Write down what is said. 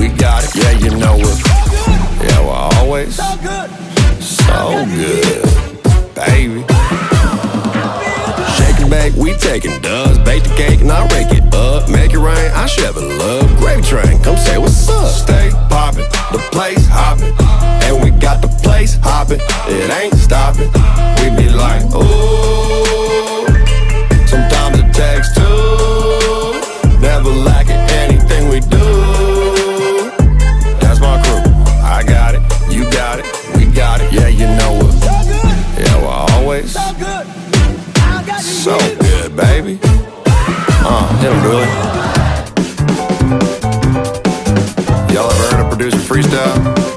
we got it. Yeah, you know it. Yeah, we're always so good, baby. Shake and bake, we taking dubs. Bake the cake and I rake it up. Make it rain, I share the love. Gravy train, come say what's up. Stay poppin', the place hoppin', and we got the place hoppin'. It ain't stopping. We be like, ooh. Sometimes it takes two. Never lacking anything we do. That's my crew. I got it, you got it, we got it. Yeah, you know it. Yeah, we're always so good, baby. Hit 'em, Dooley. Y'all ever heard a producer freestyle?